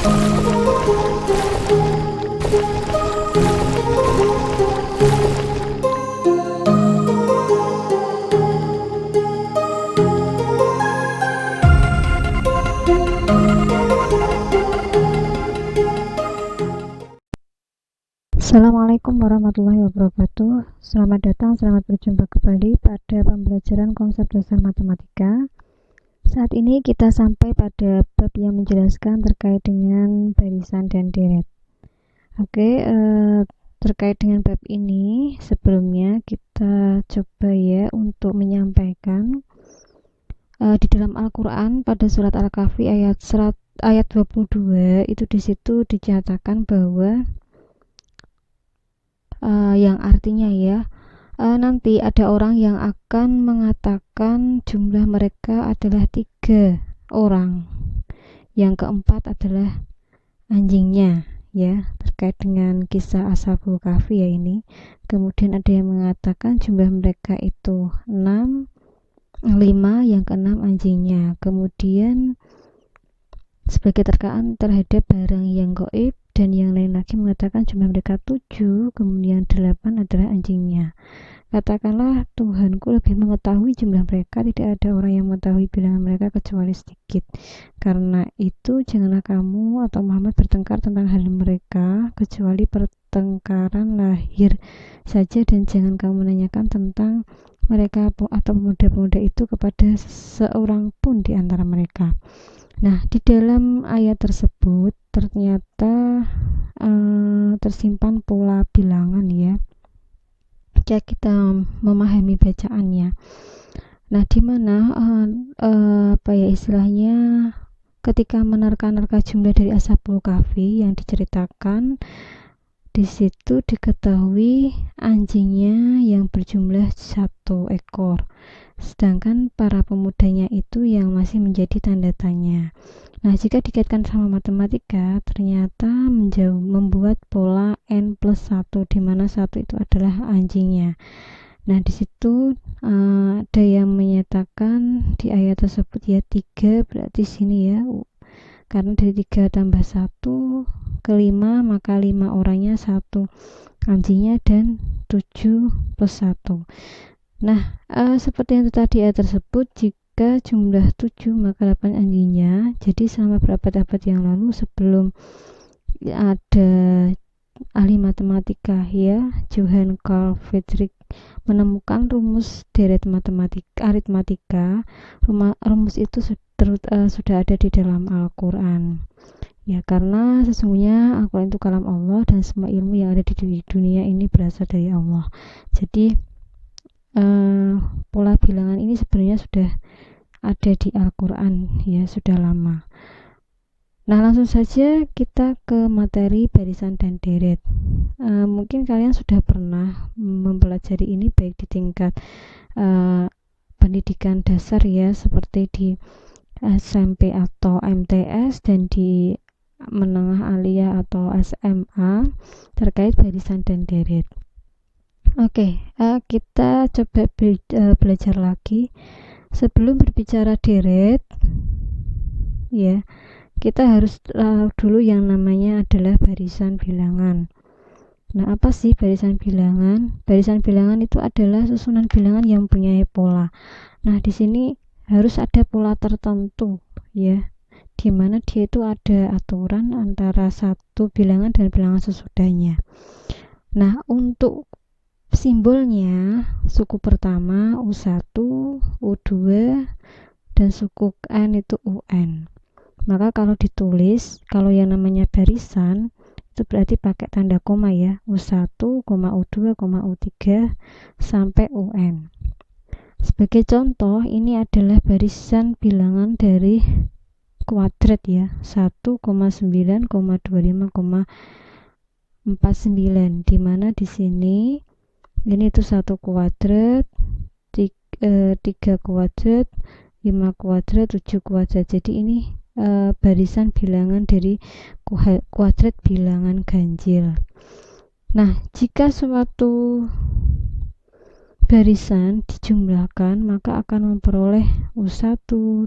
Assalamualaikum warahmatullahi wabarakatuh. Selamat datang, selamat berjumpa kembali pada pembelajaran konsep dasar matematika. Saat ini kita sampai pada bab yang menjelaskan terkait dengan barisan dan deret. Oke, terkait dengan bab ini sebelumnya kita coba ya untuk menyampaikan di dalam Al-Quran pada surat Al-Kahfi ayat 22 itu disitu dinyatakan bahwa yang artinya ya nanti ada orang yang akan mengatakan jumlah mereka adalah 3 orang, yang keempat adalah anjingnya ya, terkait dengan kisah Ashabul Kahfi ya ini. Kemudian ada yang mengatakan jumlah mereka itu 5, yang keenam anjingnya. Kemudian sebagai terkaan terhadap barang yang gaib, dan yang lain lagi mengatakan jumlah mereka 7, kemudian 8 adalah anjingnya. Katakanlah Tuhanku lebih mengetahui jumlah mereka, tidak ada orang yang mengetahui bilangan mereka kecuali sedikit. Karena itu janganlah kamu atau Muhammad bertengkar tentang hal mereka kecuali pertengkaran lahir saja, dan jangan kamu menanyakan tentang mereka atau pemuda-pemuda itu kepada seorang pun di antara mereka. Nah, di dalam ayat tersebut ternyata tersimpan pola bilangan ya. Jika kita memahami bacaannya. Nah, di mana istilahnya ketika menerka-nerka jumlah dari Ashabul Kahfi yang diceritakan di situ diketahui anjingnya yang berjumlah 1 ekor. Sedangkan para pemudanya itu yang masih menjadi tanda tanya. Nah, jika dikaitkan sama matematika, ternyata membuat pola n+1, di mana 1 itu adalah anjingnya. Nah, di situ ada yang menyatakan di ayat tersebut ya 3, berarti sini ya, karena dari 3 tambah 1 ke 5, maka 5 orangnya 1 anjingnya, dan 7 plus 1. Nah, seperti yang tadi ayat tersebut, jika jumlah 7 maka 8 anjingnya. Jadi selama berabad-abad yang lalu sebelum ada ahli matematika ya, Johann Carl Friedrich menemukan rumus deret aritmatika, rumus itu sudah ada di dalam Al-Quran ya, karena sesungguhnya Al-Quran itu kalam Allah dan semua ilmu yang ada di dunia ini berasal dari Allah. Jadi pola bilangan ini sebenarnya sudah ada di Al-Quran ya, sudah lama. Nah, langsung saja kita ke materi barisan dan deret. Mungkin kalian sudah pernah mempelajari ini baik di tingkat pendidikan dasar ya, seperti di SMP atau MTS, dan di menengah aliyah atau SMA terkait barisan dan deret. Oke, kita coba belajar lagi. Sebelum berbicara deret ya, kita harus dulu yang namanya adalah barisan bilangan. Nah, apa sih barisan bilangan? Barisan bilangan itu adalah susunan bilangan yang mempunyai pola. Nah, di sini harus ada pola tertentu ya, di mana dia itu ada aturan antara satu bilangan dan bilangan sesudahnya. Nah, untuk simbolnya suku pertama U1, U2, dan suku N itu UN. Maka kalau ditulis, kalau yang namanya barisan itu berarti pakai tanda koma ya, U1, U2, U3 sampai UN. Sebagai contoh, ini adalah barisan bilangan dari kuadrat ya, 1,9,25,49, di mana di sini ini itu 1 kuadrat, 3 kuadrat, 5 kuadrat, 7 kuadrat. Jadi ini barisan bilangan dari kuadrat bilangan ganjil. Nah, jika suatu barisan dijumlahkan, maka akan memperoleh U1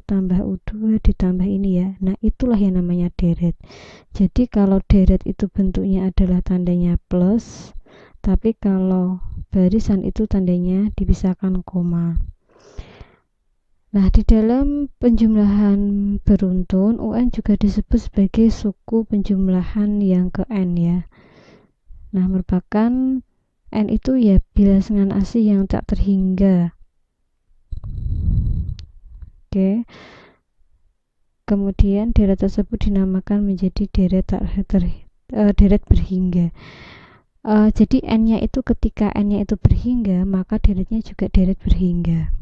tambah U2 ditambah ini ya. Nah, itulah yang namanya deret. Jadi kalau deret itu bentuknya adalah tandanya plus, tapi kalau barisan itu tandanya dipisahkan koma. Nah, di dalam penjumlahan beruntun, UN juga disebut sebagai suku penjumlahan yang ke N ya. Nah, merupakan N itu ya bilangan asli yang tak terhingga. Oke. Kemudian deret tersebut dinamakan menjadi deret deret berhingga. Jadi N-nya itu ketika N-nya itu berhingga, maka deretnya juga deret berhingga.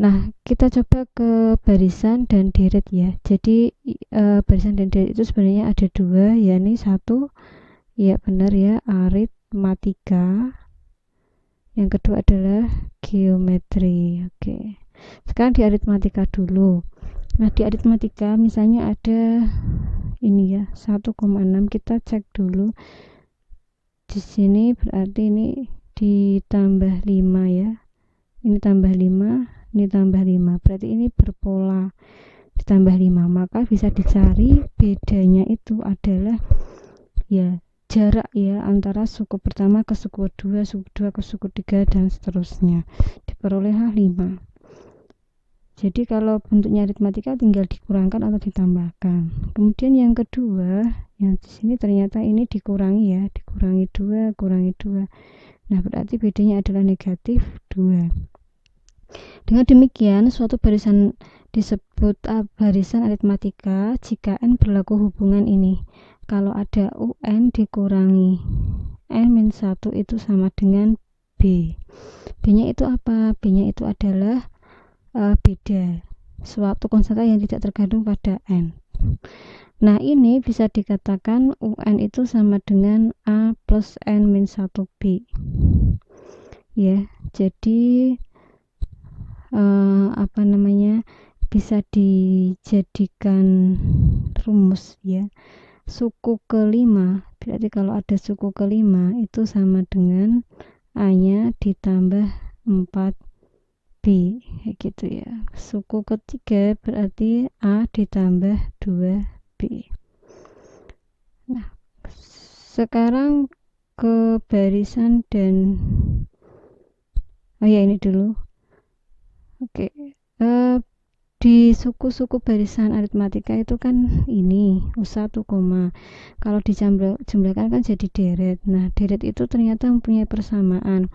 Nah, kita coba ke barisan dan deret ya. Jadi barisan dan deret itu sebenarnya ada dua, yakni satu, ya benar ya, aritmatika. Yang kedua adalah geometri. Oke. Sekarang di aritmatika dulu. Nah, di aritmatika misalnya ada ini ya, 1,6, kita cek dulu. Di sini berarti ini ditambah 5 ya. Ini tambah 5. Ini tambah 5, berarti ini berpola ditambah 5, maka bisa dicari bedanya itu adalah ya jarak ya antara suku pertama ke suku kedua, suku kedua ke suku tiga, dan seterusnya, diperolehlah 5. Jadi kalau bentuknya aritmatika tinggal dikurangkan atau ditambahkan. Kemudian yang kedua, yang di sini ternyata ini dikurangi ya, dikurangi 2, kurangi 2. Nah, berarti bedanya adalah negatif 2. Dengan demikian, suatu barisan disebut barisan aritmatika jika N berlaku hubungan ini. Kalau ada UN dikurangi N-1 itu sama dengan B. B-nya itu apa? B-nya itu adalah beda, suatu konstanta yang tidak tergantung pada N. Nah, ini bisa dikatakan UN itu sama dengan A plus N-1B. Ya, jadi bisa dijadikan rumus ya. Suku kelima, berarti kalau ada suku kelima itu sama dengan A nya ditambah 4B, kayak gitu ya. Suku ketiga berarti A ditambah 2B. Nah, sekarang ke barisan dan ini dulu. Oke, di suku-suku barisan aritmatika itu kan ini U1, kalau dijumlahkan kan jadi deret. Nah, deret itu ternyata mempunyai persamaan.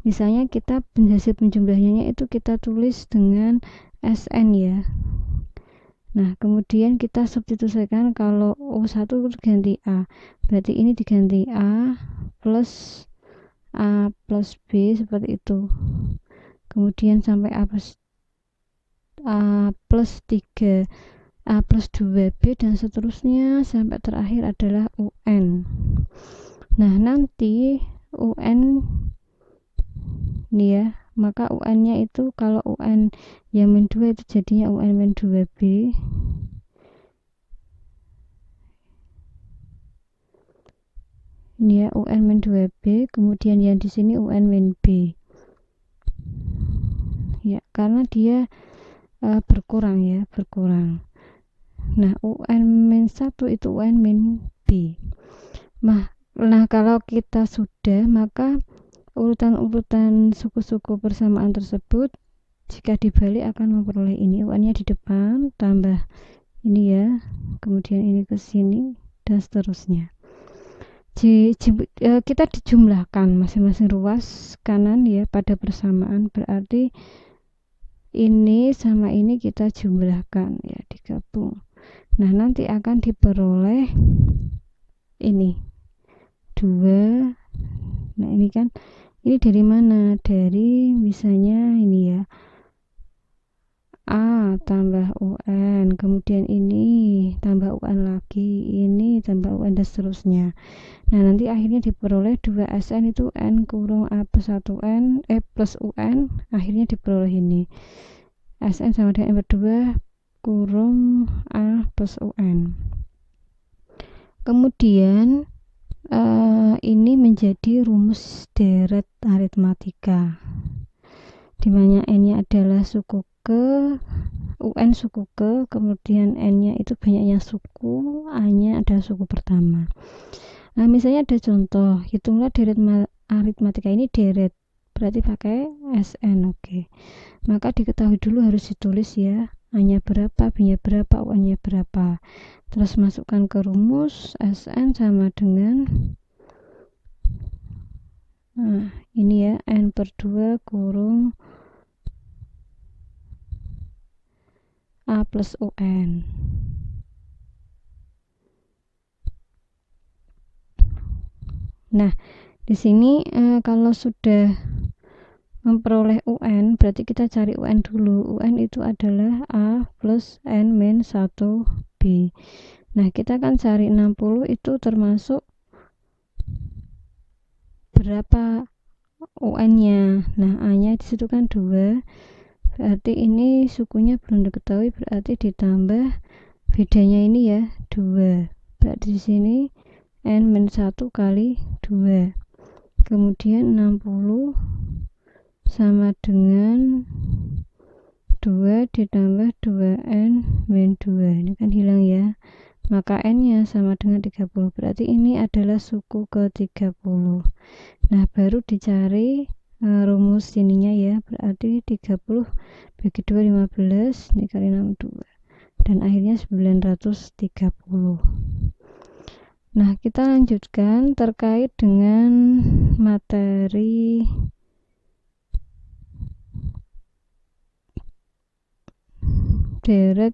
Misalnya kita hasil penjumlahannya itu kita tulis dengan SN ya. Nah, kemudian kita substitusikan, kalau U1 diganti A, berarti ini diganti A plus B seperti itu. Kemudian sampai A plus 3, A plus 2B, dan seterusnya sampai terakhir adalah UN. Nah, nanti UN ini ya, maka UN-nya itu kalau UN yang min 2 itu jadinya UN min 2B. Ini ya, UN min 2B, kemudian yang di sini UN min B. Ya, karena dia berkurang ya, berkurang. Nah, UN-1 itu UN-B. Nah, kalau kita sudah, maka urutan-urutan suku-suku persamaan tersebut jika dibalik akan memperoleh ini, UN-nya di depan tambah ini ya, kemudian ini ke sini dan seterusnya. Kita dijumlahkan masing-masing ruas kanan ya pada persamaan, berarti ini sama ini kita jumlahkan ya, digabung. Nah, nanti akan diperoleh ini 2. Nah, ini kan ini dari mana? Dari misalnya ini ya, A tambah UN, kemudian ini tambah UN lagi, ini tambah UN, dan seterusnya. Nah, nanti akhirnya diperoleh 2SN itu N kurung A plus 1N plus UN, akhirnya diperoleh ini SN sama dengan N berdua kurung A plus UN. Kemudian ini menjadi rumus deret aritmatika, dimana N-nya adalah suku ke UN suku ke, kemudian N-nya itu banyaknya suku, A-nya adalah suku pertama. Nah, misalnya ada contoh, hitunglah deret aritmatika ini deret, berarti pakai SN. Oke. Maka diketahui dulu harus ditulis ya, A-nya berapa, B-nya berapa, UN-nya berapa. Terus masukkan ke rumus, SN sama dengan nah, ini ya, N per 2 kurung A plus UN. Nah, di sini kalau sudah memperoleh UN, berarti kita cari UN dulu. UN itu adalah A plus N min 1B. Nah, kita kan cari 60 itu termasuk berapa UN-nya. Nah, A-nya di situ kan 2. Berarti ini sukunya belum diketahui, berarti ditambah bedanya ini ya, 2. Berarti di sini N min 1 kali 2. Kemudian 60 sama dengan 2 ditambah 2N min 2. Ini kan hilang ya. Maka N-nya sama dengan 30. Berarti ini adalah suku ke-30. Nah, baru dicari rumus ininya ya. Berarti 30 bagi 2 15, ini kali 62. Dan akhirnya 930. Nah, kita lanjutkan terkait dengan materi deret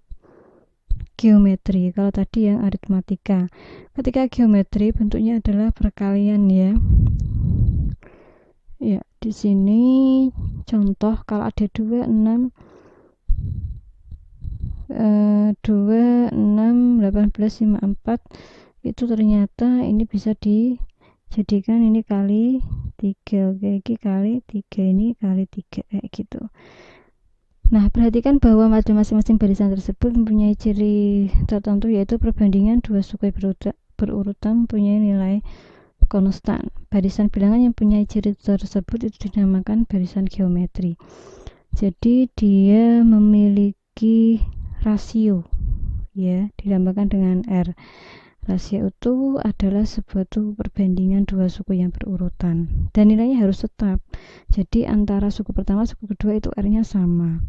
geometri. Kalau tadi yang aritmatika, ketika geometri bentuknya adalah perkalian ya. Ya, di sini contoh kalau ada 2 6 2 6 18 54 itu ternyata ini bisa dijadikan ini kali 3. Oke, ini kali 3, ini kali 3 kayak gitu. Nah, perhatikan bahwa pada masing-masing barisan tersebut mempunyai ciri tertentu, yaitu perbandingan dua suku berurutan mempunyai nilai konstan. Barisan bilangan yang mempunyai ciri tersebut itu dinamakan barisan geometri. Jadi dia memiliki rasio ya, dilambangkan dengan R. Rasio itu adalah sebuah perbandingan dua suku yang berurutan dan nilainya harus tetap. Jadi antara suku pertama suku kedua itu R-nya sama.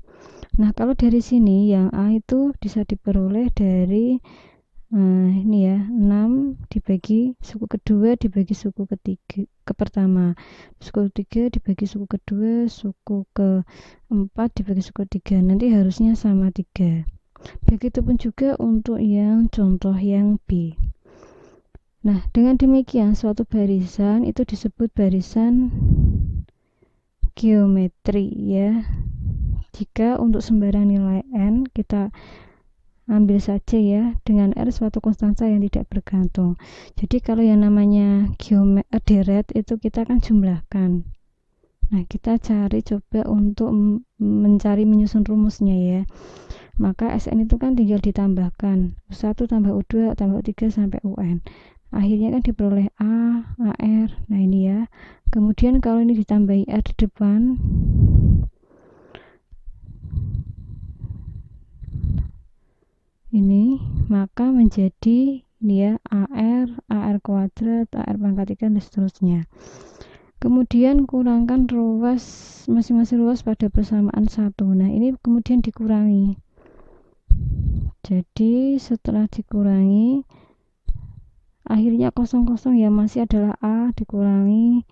Nah, kalau dari sini yang A itu bisa diperoleh dari ini ya, 6 dibagi suku kedua dibagi suku ketiga ke pertama, suku ketiga dibagi suku kedua, suku keempat dibagi suku ketiga, nanti harusnya sama 3. Begitupun juga untuk yang contoh yang B. Nah, dengan demikian suatu barisan itu disebut barisan geometri ya. Jika untuk sembarang nilai N kita ambil saja ya dengan R suatu konstanta yang tidak bergantung. Jadi kalau yang namanya deret itu kita kan jumlahkan. Nah, kita cari coba untuk mencari menyusun rumusnya ya. Maka Sn itu kan tinggal ditambahkan 1 tambah U2 tambah U3 sampai UN. Akhirnya kan diperoleh A, AR. Nah, ini ya. Kemudian kalau ini ditambahi R di depan, ini maka menjadi ini ya AR kuadrat, AR pangkat 3 dan seterusnya. Kemudian kurangkan ruas masing-masing ruas pada persamaan 1. Nah, ini kemudian dikurangi. Jadi setelah dikurangi akhirnya kosong-kosong ya masih adalah A dikurangi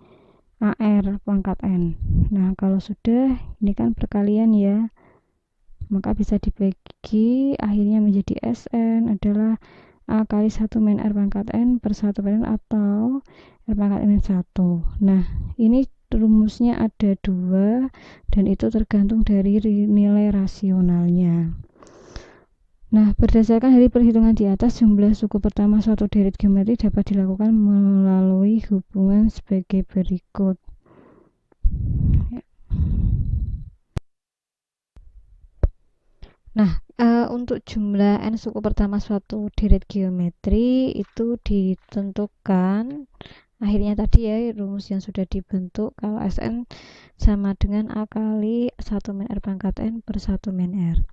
AR pangkat N. Nah, kalau sudah ini kan perkalian ya, maka bisa dibagi akhirnya menjadi Sn adalah A kali 1 min R pangkat N per 1 per N atau R pangkat N 1. Nah, ini rumusnya ada 2 dan itu tergantung dari nilai rasionalnya. Nah, berdasarkan dari perhitungan di atas, jumlah suku pertama suatu deret geometri dapat dilakukan melalui hubungan sebagai berikut. Nah, untuk jumlah N suku pertama suatu deret geometri itu ditentukan akhirnya tadi ya, rumus yang sudah dibentuk kalau Sn sama dengan A kali 1 min R pangkat N per 1 min R.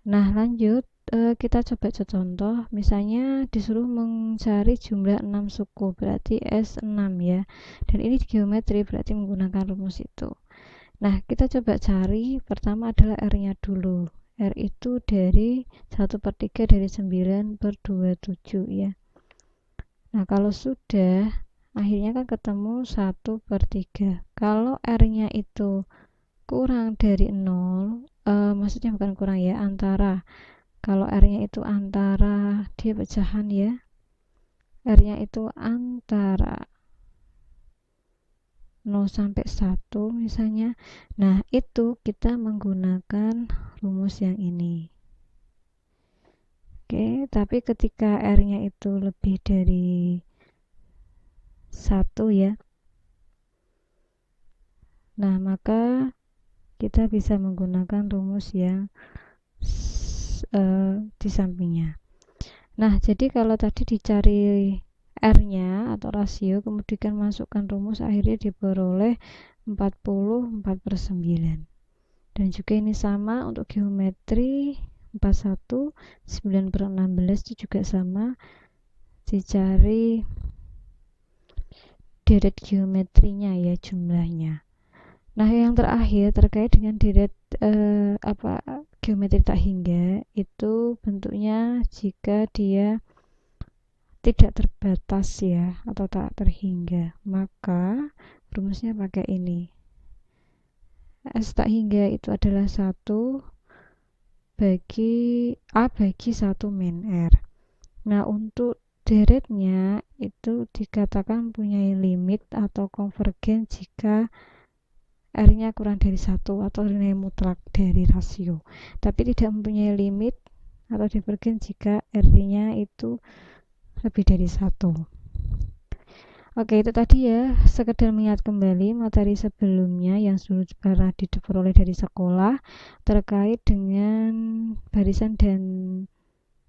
Nah lanjut, kita coba contoh, misalnya disuruh mencari jumlah 6 suku, berarti S6 ya, dan ini di geometri berarti menggunakan rumus itu. Nah kita coba cari, pertama adalah R nya dulu. R itu dari 1/3 dari 9 per 27 ya. Nah kalau sudah, akhirnya kan ketemu 1/3. Kalau R nya itu kurang dari 0, maksudnya bukan kurang ya, antara, kalau R nya itu antara, dia pecahan ya, R nya itu antara 0 sampai 1 misalnya. Nah itu kita menggunakan rumus yang ini. Oke, tapi ketika R nya itu lebih dari 1 ya, nah maka kita bisa menggunakan rumus yang di sampingnya. Nah jadi kalau tadi dicari R nya atau rasio, kemudian masukkan rumus, akhirnya diperoleh 44/9. Dan juga ini sama untuk geometri 41, 9/16 itu juga sama, dicari deret geometrinya ya, jumlahnya. Nah yang terakhir terkait dengan deret geometri tak hingga, itu bentuknya jika dia tidak terbatas ya, atau tak terhingga, maka rumusnya pakai ini. S tak hingga itu adalah 1 bagi A bagi 1 min R. Nah untuk deretnya itu dikatakan punya limit atau konvergen jika R nya kurang dari 1 atau nilai mutlak dari rasio, tapi tidak mempunyai limit atau divergen jika R nya itu lebih dari 1. Oke, itu tadi ya, sekedar mengingat kembali materi sebelumnya yang sudah pernah diperoleh dari sekolah terkait dengan barisan dan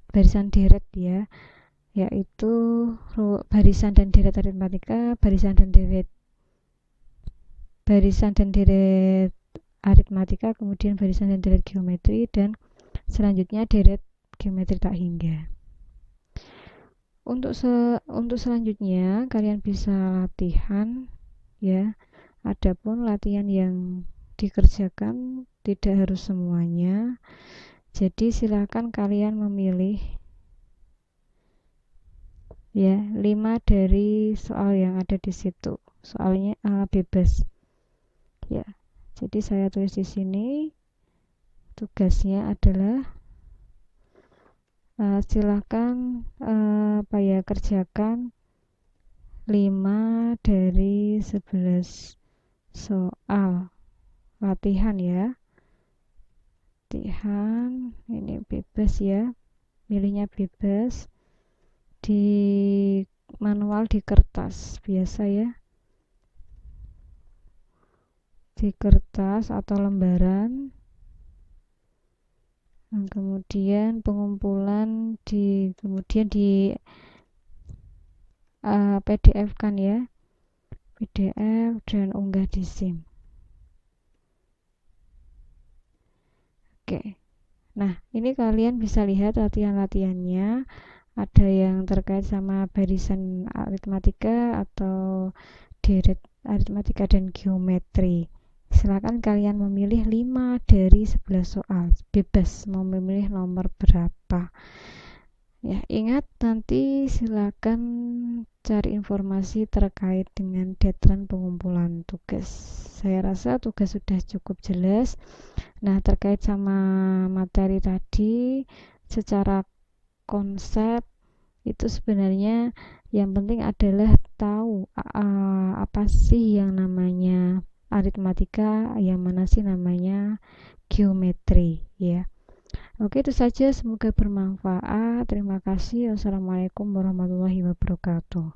barisan deret ya, yaitu barisan dan deret aritmatika, barisan dan deret aritmatika, kemudian barisan dan deret geometri, dan selanjutnya deret geometri tak hingga. Untuk selanjutnya kalian bisa latihan ya. Adapun latihan yang dikerjakan tidak harus semuanya. Jadi silakan kalian memilih ya 5 dari soal yang ada di situ. Soalnya bebas. Ya. Jadi saya tulis di sini, tugasnya adalah silakan kerjakan 5 dari 11 soal latihan ya. Latihan ini bebas ya, milihnya bebas, di manual di kertas biasa ya, di kertas atau lembaran. Dan kemudian pengumpulan kemudian di PDF kan ya, PDF dan unggah di SIM. Oke, nah ini kalian bisa lihat latihan-latihannya, ada yang terkait sama barisan aritmatika atau deret aritmatika dan geometri. Silakan kalian memilih 5 dari 11 soal, bebas mau memilih nomor berapa ya. Ingat, nanti silakan cari informasi terkait dengan deadline pengumpulan tugas. Saya rasa tugas sudah cukup jelas. Nah terkait sama materi tadi, secara konsep itu sebenarnya yang penting adalah tahu apa sih yang namanya aritmatika, yang mana sih namanya geometri ya. Oke, itu saja, semoga bermanfaat. Terima kasih. Wassalamualaikum warahmatullahi wabarakatuh.